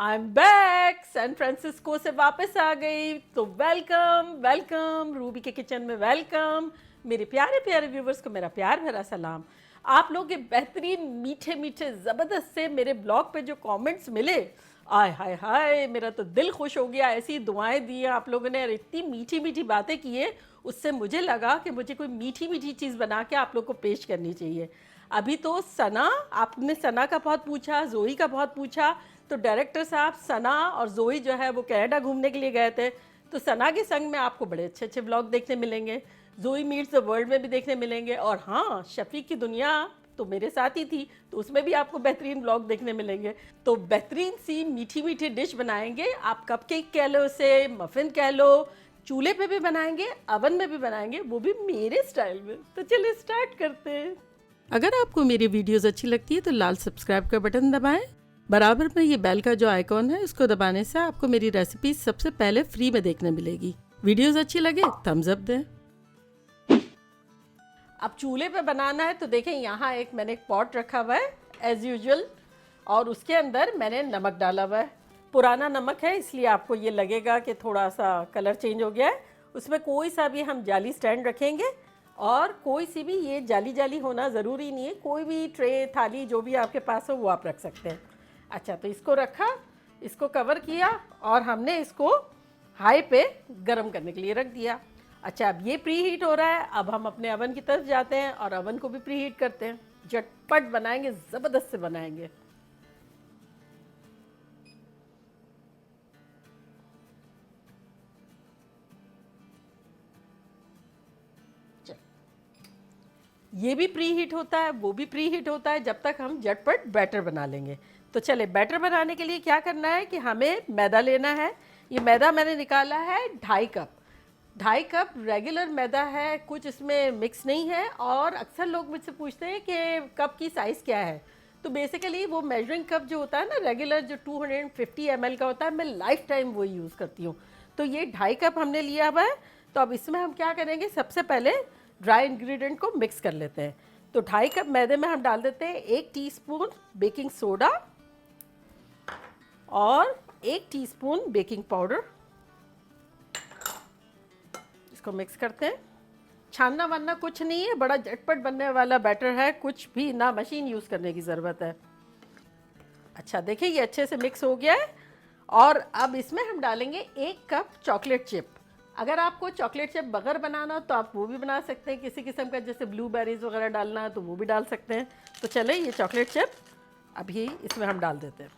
I am back San Francisco से वापस आ गई। तो वेलकम वेलकम रूबी के किचन में वेलकम। मेरे प्यारे प्यारे व्यूवर्स को मेरा प्यार भरा सलाम। आप लोग के बेहतरीन मीठे मीठे ज़बरदस्त से मेरे ब्लॉग पे जो कमेंट्स मिले, आय हाय हाय, मेरा तो दिल खुश हो गया। ऐसी दुआएं दी आप लोगों ने और इतनी मीठी मीठी बातें की है, उससे मुझे लगा कि मुझे कोई मीठी मीठी चीज़ बना के आप लोग को पेश करनी चाहिए। अभी तो सना, आपने सना का बहुत पूछा, जोई का बहुत पूछा। तो डायरेक्टर साहब सना और जोई जो है वो कनाडा घूमने के लिए गए थे, तो सना के संग में आपको बड़े अच्छे अच्छे ब्लॉग देखने मिलेंगे, जोई मीट्स द वर्ल्ड में भी देखने मिलेंगे। और हाँ, शफीक की दुनिया तो मेरे साथ ही थी, तो उसमें भी आपको बेहतरीन ब्लॉग देखने मिलेंगे। तो बेहतरीन सी मीठी मीठी डिश बनाएंगे। आप कपकेक कह लो, उसे मफिन कह लो, चूल्हे पे भी बनाएंगे, अवन में भी बनाएंगे, वो भी मेरे स्टाइल में। तो चलिए स्टार्ट करते हैं। अगर आपको मेरी वीडियोस अच्छी लगती है तो लाल सब्सक्राइब का बटन दबाएं। बराबर में ये बेल का जो आइकॉन है, इसको दबाने से आपको मेरी रेसिपी सबसे पहले फ्री में देखने मिलेगी। वीडियोस अच्छी लगे थम्स अप दें। अब चूल्हे पे बनाना है तो देखें, यहाँ मैंने एक पॉट रखा हुआ है एज यूजुअल, और उसके अंदर मैंने नमक डाला हुआ है। पुराना नमक है, इसलिए आपको ये लगेगा कि थोड़ा सा कलर चेंज हो गया है। उसमें कोई सा भी हम जाली स्टैंड रखेंगे, और कोई सी भी ये जाली जाली होना ज़रूरी नहीं है, कोई भी ट्रे थाली जो भी आपके पास हो वो आप रख सकते हैं। अच्छा, तो इसको रखा, इसको कवर किया और हमने इसको हाई पे गरम करने के लिए रख दिया। अच्छा, अब ये प्री हीट हो रहा है। अब हम अपने अवन की तरफ जाते हैं और अवन को भी प्री हीट करते हैं। झटपट बनाएंगे, ज़बरदस्त से बनाएंगे। ये भी प्री हीट होता है, वो भी प्री हीट होता है, जब तक हम झटपट बैटर बना लेंगे। तो चले, बैटर बनाने के लिए क्या करना है कि हमें मैदा लेना है। ये मैदा मैंने निकाला है 2.5 कप। 2.5 कप रेगुलर मैदा है, कुछ इसमें मिक्स नहीं है। और अक्सर लोग मुझसे पूछते हैं कि कप की साइज़ क्या है। तो बेसिकली वो मेजरिंग कप जो होता है ना रेगुलर, जो 250 ml का होता है, मैं लाइफ टाइम वो यूज़ करती हूँ। तो ये 2.5 कप हमने लिया हुआ है। तो अब इसमें हम क्या करेंगे, सबसे पहले ड्राई इंग्रेडिएंट को मिक्स कर लेते हैं। तो 2.5 कप मैदे में हम डाल देते हैं 1 टीस्पून बेकिंग सोडा और 1 टीस्पून बेकिंग पाउडर। इसको मिक्स करते हैं। छानना वानना कुछ नहीं है, बड़ा झटपट बनने वाला बैटर है, कुछ भी ना मशीन यूज़ करने की ज़रूरत है। अच्छा, देखिए ये अच्छे से मिक्स हो गया है। और अब इसमें हम डालेंगे 1 कप चॉकलेट चिप। अगर आपको चॉकलेट चिप बगैर बनाना हो तो आप वो भी बना सकते हैं, किसी किस्म का, जैसे ब्लूबेरीज वगैरह डालना है तो वो भी डाल सकते हैं। तो चले, ये चॉकलेट चिप अभी इसमें हम डाल देते हैं।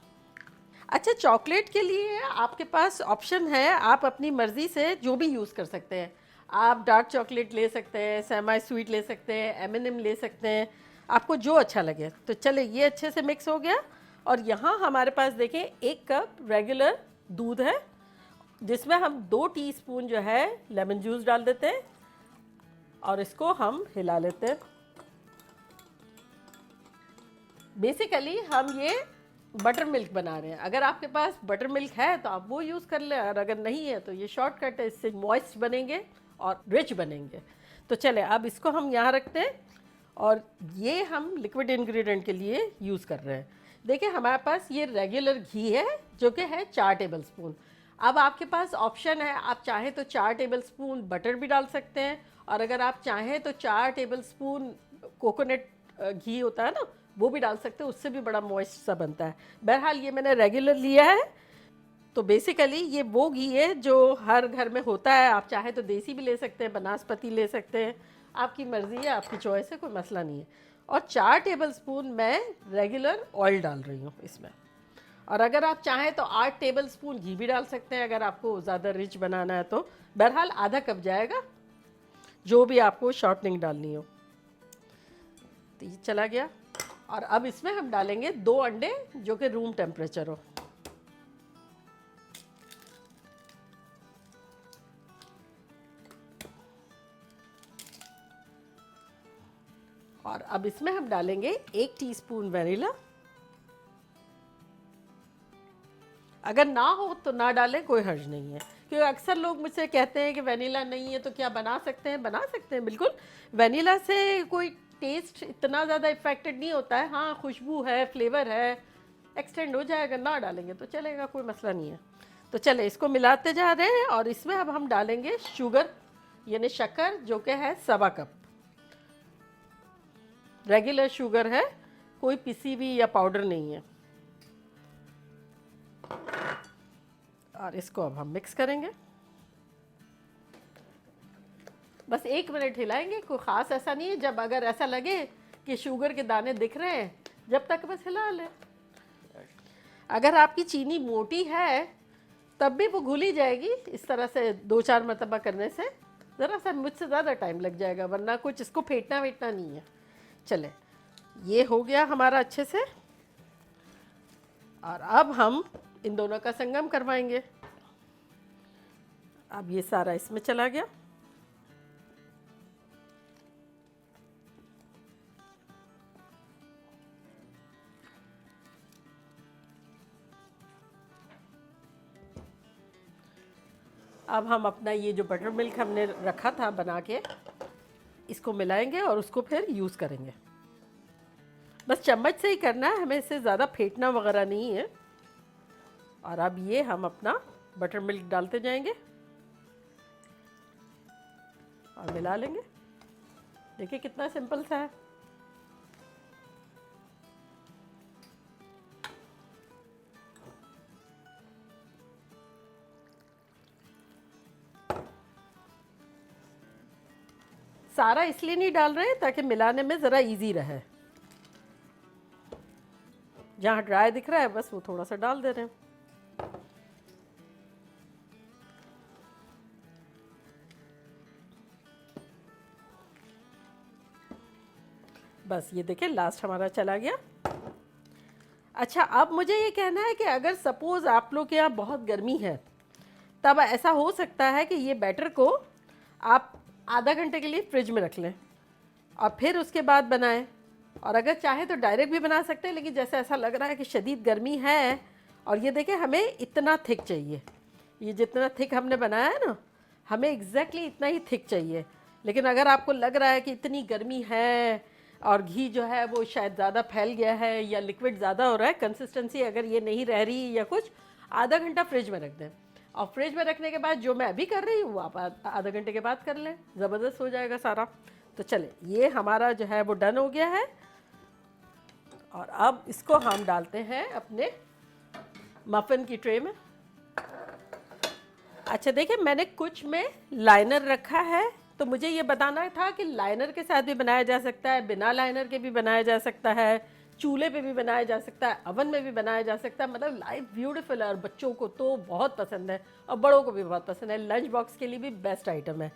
अच्छा, चॉकलेट के लिए आपके पास ऑप्शन है, आप अपनी मर्ज़ी से जो भी यूज़ कर सकते हैं। आप डार्क चॉकलेट ले सकते हैं, सेमी स्वीट ले सकते हैं, M&M ले सकते हैं, आपको जो अच्छा लगे। तो चले, ये अच्छे से मिक्स हो गया। और यहाँ हमारे पास देखें 1 कप रेगुलर दूध है, जिसमें हम 2 टीस्पून जो है लेमन जूस डाल देते हैं और इसको हम हिला लेते हैं। बेसिकली हम ये बटर मिल्क बना रहे हैं। अगर आपके पास बटर मिल्क है तो आप वो यूज़ कर लें, और अगर नहीं है तो ये शॉर्टकट है, इससे मॉइस्ट बनेंगे और रिच बनेंगे। तो चले, अब इसको हम यहाँ रखते हैं और ये हम लिक्विड इंग्रेडिएंट के लिए यूज़ कर रहे हैं। देखिए, हमारे पास ये रेगुलर घी है जो कि है 4 टेबल स्पून। अब आपके पास ऑप्शन है, आप चाहें तो 4 टेबल स्पून बटर भी डाल सकते हैं, और अगर आप चाहें तो 4 टेबल स्पून कोकोनट घी होता है ना, वो भी डाल सकते हैं, उससे भी बड़ा मॉइस्ट सा बनता है। बहरहाल ये मैंने रेगुलर लिया है। तो बेसिकली ये वो घी है जो हर घर में होता है। आप चाहे तो देसी भी ले सकते हैं, बनास्पति ले सकते हैं, आपकी मर्ज़ी है, आपकी चॉइस है, कोई मसला नहीं है। और 4 टेबल स्पून मैं रेगुलर ऑयल डाल रही हूँ इसमें। और अगर आप चाहें तो 8 टेबल स्पून घी भी डाल सकते हैं, अगर आपको ज़्यादा रिच बनाना है तो। बहरहाल आधा कप जाएगा, जो भी आपको शॉर्टनिंग डालनी हो। तो ये चला गया। और अब इसमें हम डालेंगे 2 अंडे जो कि रूम टेम्परेचर हो। और अब इसमें हम डालेंगे 1 टीस्पून वनीला। अगर ना हो तो ना डालें, कोई हर्ज नहीं है, क्योंकि अक्सर लोग मुझसे कहते हैं कि वनीला नहीं है तो क्या बना सकते हैं। बना सकते हैं बिल्कुल। वनीला से कोई टेस्ट इतना ज़्यादा इफेक्टेड नहीं होता है। हाँ, खुशबू है, फ्लेवर है, एक्सटेंड हो जाएगा, ना डालेंगे तो चलेगा, कोई मसला नहीं है। तो चले इसको मिलाते जा रहे हैं और इसमें अब हम डालेंगे शुगर यानी शक्कर, जो कि है 1.25 कप। रेगुलर शुगर है, कोई पिसी हुई या पाउडर नहीं है। और इसको अब हम मिक्स करेंगे, बस 1 मिनट हिलाएंगे, कोई ख़ास ऐसा नहीं है। जब अगर ऐसा लगे कि शुगर के दाने दिख रहे हैं, जब तक बस हिला लें। अगर आपकी चीनी मोटी है तब भी वो घुल ही जाएगी, इस तरह से 2-4 मरतबा करने से। ज़रा सा मुझसे ज़्यादा टाइम लग जाएगा, वरना कुछ इसको फेंटना वेटना नहीं है। चले, ये हो गया हमारा अच्छे से। और अब हम इन दोनों का संगम करवाएंगे। अब ये सारा इसमें चला गया। अब हम अपना ये जो बटर मिल्क हमने रखा था बना के, इसको मिलाएंगे और उसको फिर यूज़ करेंगे। बस चम्मच से ही करना है, हमें इससे ज़्यादा फेंटना वगैरह नहीं है। और अब ये हम अपना बटर मिल्क डालते जाएंगे और मिला लेंगे। देखिए कितना सिंपल सा है। सारा इसलिए नहीं डाल रहे ताकि मिलाने में ज़रा इजी रहे। जहाँ ड्राई दिख रहा है बस वो थोड़ा सा डाल दे रहे हैं। बस ये देखिए लास्ट हमारा चला गया। अच्छा, अब मुझे ये कहना है कि अगर सपोज़ आप लोग के यहाँ बहुत गर्मी है, तब ऐसा हो सकता है कि ये बैटर को आप आधा घंटे के लिए फ्रिज में रख लें और फिर उसके बाद बनाएं। और अगर चाहे तो डायरेक्ट भी बना सकते हैं, लेकिन जैसे ऐसा लग रहा है कि शदीद गर्मी है। और ये देखें, हमें इतना थिक चाहिए, ये जितना थिक हमने बनाया है ना, हमें एग्जैक्टली इतना ही थिक चाहिए। लेकिन अगर आपको लग रहा है कि इतनी गर्मी है और घी जो है वो शायद ज़्यादा फैल गया है या लिक्विड ज़्यादा हो रहा है, कंसिस्टेंसी अगर ये नहीं रह रही या कुछ, आधा घंटा फ्रिज में रख दें। और फ्रिज में रखने के बाद जो मैं अभी कर रही हूँ वो आप आधा घंटे के बाद कर लें, ज़बरदस्त हो जाएगा सारा। तो चले, ये हमारा जो है वो डन हो गया है। और अब इसको हम डालते हैं अपने मफ़िन की ट्रे में। अच्छा देखिए, मैंने कुछ में लाइनर रखा है, तो मुझे ये बताना था कि लाइनर के साथ भी बनाया जा सकता है, बिना लाइनर के भी बनाया जा सकता है, चूल्हे पे भी बनाया जा सकता है, अवन में भी बनाया जा सकता है। मतलब लाइफ ब्यूटीफुल है और बच्चों को तो बहुत पसंद है और बड़ों को भी बहुत पसंद है। लंच बॉक्स के लिए भी बेस्ट आइटम है।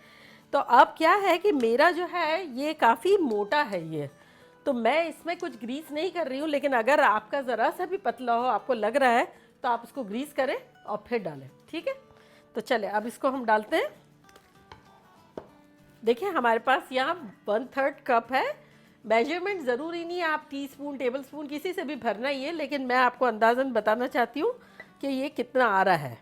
तो अब क्या है कि मेरा जो है ये काफ़ी मोटा है ये, तो मैं इसमें कुछ ग्रीस नहीं कर रही हूँ। लेकिन अगर आपका ज़रा सा भी पतला हो, आपको लग रहा है, तो आप उसको ग्रीस करें और फिर डालें, ठीक है। तो चले, अब इसको हम डालते हैं। देखिए हमारे पास यहाँ 1/3 कप है। मेजरमेंट ज़रूरी नहीं है आप टीस्पून टेबल स्पून किसी से भी भरना ही है, लेकिन मैं आपको अंदाज़न बताना चाहती हूँ कि ये कितना आ रहा है।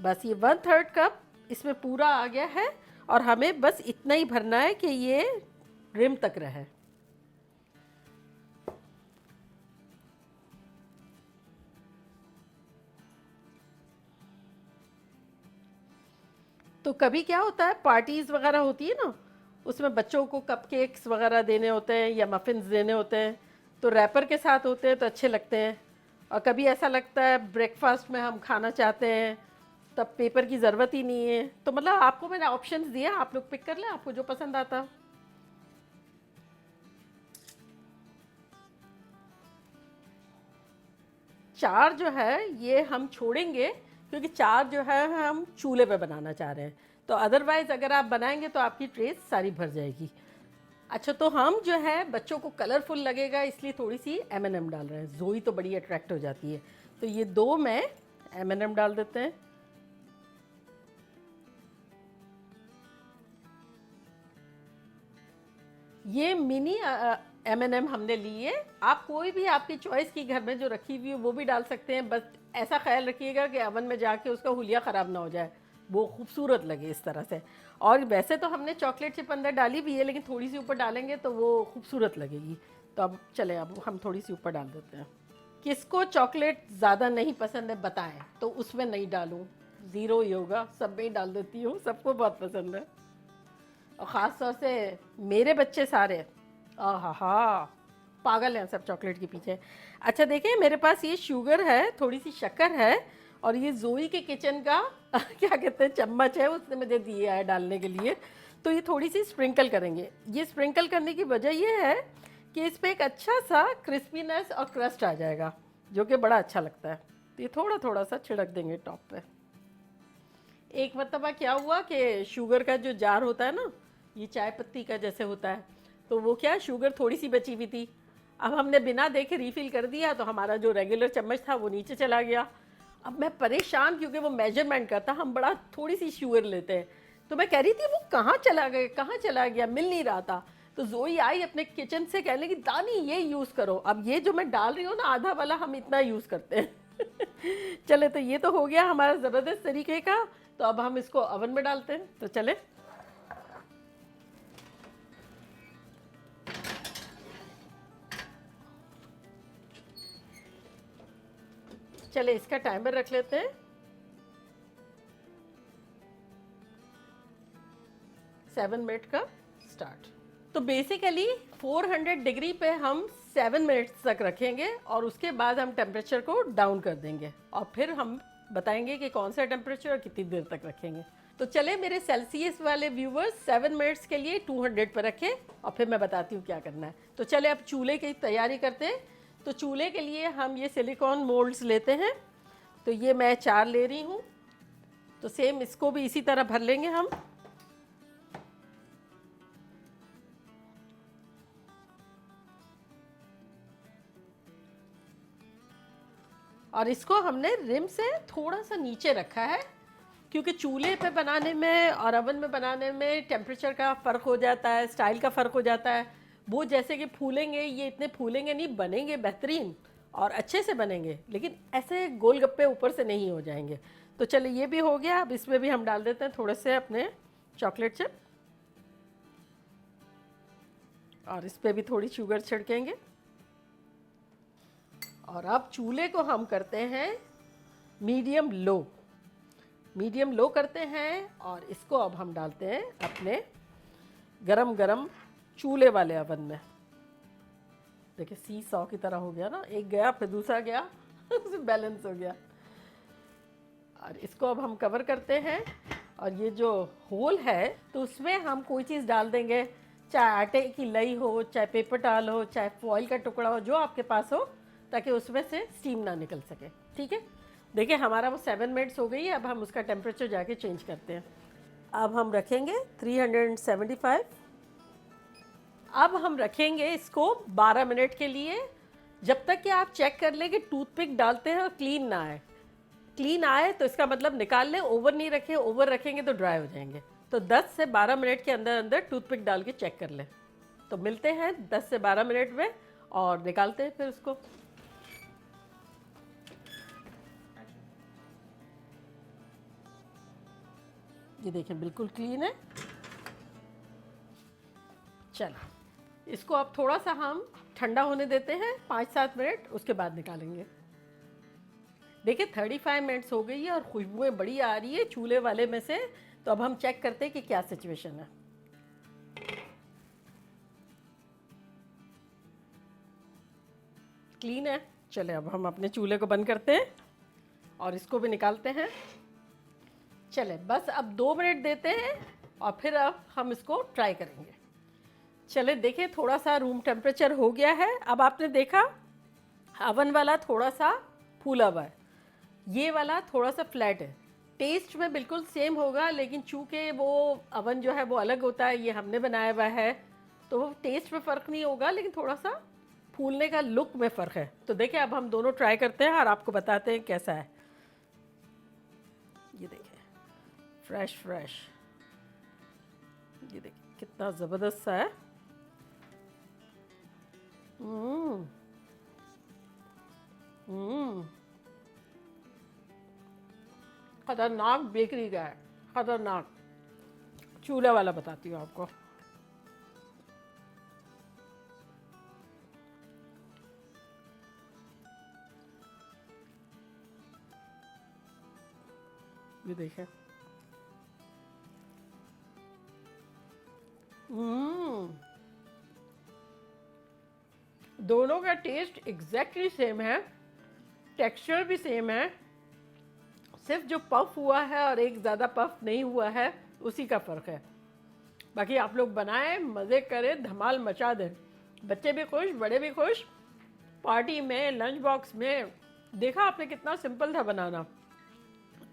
बस ये 1/3 कप इसमें पूरा आ गया है और हमें बस इतना ही भरना है कि ये रिम तक रहे। तो कभी क्या होता है, पार्टीज़ वगैरह होती है ना, उसमें बच्चों को कपकेक्स वगैरह देने होते हैं या मफ़िन्स देने होते हैं, तो रैपर के साथ होते हैं तो अच्छे लगते हैं। और कभी ऐसा लगता है ब्रेकफास्ट में हम खाना चाहते हैं, तब पेपर की ज़रूरत ही नहीं है। तो मतलब आपको मैंने ऑप्शंस दिए, आप लोग पिक कर लें आपको जो पसंद आता। चार जो है ये हम छोड़ेंगे क्योंकि चार जो है हम चूल्हे पे बनाना चाह रहे हैं, तो अदरवाइज़ अगर आप बनाएंगे तो आपकी ट्रे सारी भर जाएगी। अच्छा, तो हम जो है बच्चों को कलरफुल लगेगा इसलिए थोड़ी सी M&M डाल रहे हैं। जोई तो बड़ी अट्रैक्ट हो जाती है, तो ये 2 में M&M डाल देते हैं। ये मिनी M&M हमने लिए। आप कोई भी आपकी चॉइस की घर में जो रखी हुई है वो भी डाल सकते हैं, बस ऐसा ख्याल रखिएगा कि अवन में जाके उसका हुलिया ख़राब ना हो जाए। वो खूबसूरत लगे इस तरह से। और वैसे तो हमने चॉकलेट चिप अंदर डाली भी है, लेकिन थोड़ी सी ऊपर डालेंगे तो वो खूबसूरत लगेगी। तो अब चले, अब हम थोड़ी सी ऊपर डाल देते हैं। किसको चॉकलेट ज़्यादा नहीं पसंद है बताएं, तो उसमें नहीं डालूं, ज़ीरो ही होगा, सब में ही डाल देती हूँ, सबको बहुत पसंद है। और ख़ास तौर से मेरे बच्चे सारे आहा पागल हैं सब चॉकलेट के पीछे। अच्छा देखिए, मेरे पास ये शुगर है, थोड़ी सी शक्कर है, और ये जोई के किचन का क्या कहते हैं चम्मच है, उसने मुझे दिया है डालने के लिए। तो ये थोड़ी सी स्प्रिंकल करेंगे। ये स्प्रिंकल करने की वजह ये है कि इस पर एक अच्छा सा क्रिस्पीनेस और क्रस्ट आ जाएगा, जो कि बड़ा अच्छा लगता है। तो ये थोड़ा थोड़ा सा छिड़क देंगे टॉप पे। एक मरतबा क्या हुआ कि शुगर का जो जार होता है ना, ये चाय पत्ती का जैसे होता है, तो वो क्या शुगर थोड़ी सी बची हुई थी। अब हमने बिना देखे रिफ़िल कर दिया, तो हमारा जो रेगुलर चम्मच था वो नीचे चला गया। अब मैं परेशान, क्योंकि वो मेजरमेंट का था, हम बड़ा थोड़ी सी शुगर लेते हैं। तो मैं कह रही थी वो कहाँ चला गया, कहाँ चला गया, मिल नहीं रहा था। तो जोई आई अपने किचन से, कहने लगी दानी ये यूज़ करो। अब ये जो मैं डाल रही हूँ ना, आधा वाला हम इतना यूज़ करते हैं। चले, तो ये तो हो गया हमारा ज़बरदस्त तरीके का। तो अब हम इसको ओवन में डालते हैं, तो चले। चले इसका टाइमर रख लेते हैं, 7 मिनट का स्टार्ट। तो बेसिकली 400 डिग्री पे हम 7 मिनट्स तक रखेंगे, और उसके बाद हम टेम्परेचर को डाउन कर देंगे, और फिर हम बताएंगे कि कौन सा टेम्परेचर और कितनी देर तक रखेंगे। तो चले मेरे सेल्सियस वाले व्यूवर्स, 7 मिनट्स के लिए 200 पर रखें, और फिर मैं बताती हूँ क्या करना है। तो चले अब चूल्हे की तैयारी करते हैं। तो चूल्हे के लिए हम ये सिलिकॉन मोल्ड्स लेते हैं। तो ये मैं 4 ले रही हूँ। तो सेम इसको भी इसी तरह भर लेंगे हम। और इसको हमने रिम से थोड़ा सा नीचे रखा है, क्योंकि चूल्हे पे बनाने में और ओवन में बनाने में टेम्परेचर का फ़र्क हो जाता है, स्टाइल का फ़र्क हो जाता है। वो जैसे कि फूलेंगे, ये इतने फूलेंगे नहीं, बनेंगे बेहतरीन और अच्छे से बनेंगे, लेकिन ऐसे गोलगप्पे ऊपर से नहीं हो जाएंगे। तो चलिए ये भी हो गया। अब इसमें भी हम डाल देते हैं थोड़े से अपने चॉकलेट चिप, और इस पर भी थोड़ी शुगर छिड़केंगे। और अब चूल्हे को हम करते हैं मीडियम लो करते हैं, और इसको अब हम डालते हैं अपने गरम गरम चूल्हे वाले ओवन में। देखिए सी सॉ की तरह हो गया ना, एक गया फिर दूसरा गया, बैलेंस हो गया। और इसको अब हम कवर करते हैं, और ये जो होल है तो उसमें हम कोई चीज़ डाल देंगे, चाहे आटे की लई हो, चाहे पेपर टाल हो, चाहे फॉइल का टुकड़ा हो, जो आपके पास हो, ताकि उसमें से स्टीम ना निकल सके। ठीक है, देखिए हमारा वो 7 मिनट्स हो गई है। अब हम उसका टेम्परेचर जाके चेंज करते हैं। अब हम रखेंगे 375। अब हम रखेंगे इसको 12 मिनट के लिए, जब तक कि आप चेक कर लें कि टूथपिक डालते हैं और क्लीन ना आए। क्लीन आए तो इसका मतलब निकाल लें, ओवर नहीं रखें, ओवर रखेंगे तो ड्राई हो जाएंगे। तो 10 से 12 मिनट के अंदर अंदर टूथपिक डाल के चेक कर लें। तो मिलते हैं 10 से 12 मिनट में, और निकालते हैं फिर उसको। ये देखें बिल्कुल क्लीन है। चलो इसको अब थोड़ा सा हम ठंडा होने देते हैं, 5-7 मिनट, उसके बाद निकालेंगे। देखिए 35 मिनट्स हो गई है, और खुशबुएं बड़ी आ रही है चूल्हे वाले में से। तो अब हम चेक करते हैं कि क्या सिचुएशन है। क्लीन है। चले अब हम अपने चूल्हे को बंद करते हैं, और इसको भी निकालते हैं। चले बस अब 2 मिनट देते हैं, और फिर अब हम इसको ट्राई करेंगे। चले देखिए थोड़ा सा रूम टेम्परेचर हो गया है। अब आपने देखा ओवन वाला थोड़ा सा फूला हुआ है, ये वाला थोड़ा सा फ्लैट है। टेस्ट में बिल्कुल सेम होगा, लेकिन चूंकि वो ओवन जो है वो अलग होता है, ये हमने बनाया हुआ है, तो वो टेस्ट में फ़र्क नहीं होगा, लेकिन थोड़ा सा फूलने का लुक में फ़र्क है। तो देखिए अब हम दोनों ट्राई करते हैं और आपको बताते हैं कैसा है। ये देखिए फ्रेश फ्रेश, ये देखिए कितना ज़बरदस्त सा है। खतरनाक बेकरी का है। खतरनाक। चूल्हा वाला बताती हूँ आपको। ये देखें। दोनों का टेस्ट एग्जैक्टली सेम है, टेक्सचर भी सेम है, सिर्फ जो पफ हुआ है और एक ज़्यादा पफ नहीं हुआ है उसी का फ़र्क है। बाकी आप लोग बनाएं, मज़े करें, धमाल मचा दें, बच्चे भी खुश, बड़े भी खुश। पार्टी में, लंच बॉक्स में, देखा आपने कितना सिंपल था बनाना।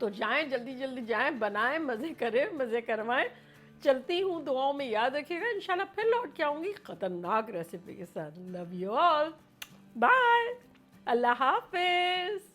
तो जाएं, जल्दी जल्दी जाएं, बनाएं, मज़े करें, मज़े करवाएं। चलती हूँ, दुआओं में याद रखिएगा। इंशाल्लाह फिर लौट के आऊँगी ख़तरनाक रेसिपी के साथ। लव यू ऑल, बाय, अल्लाह हाफिज़।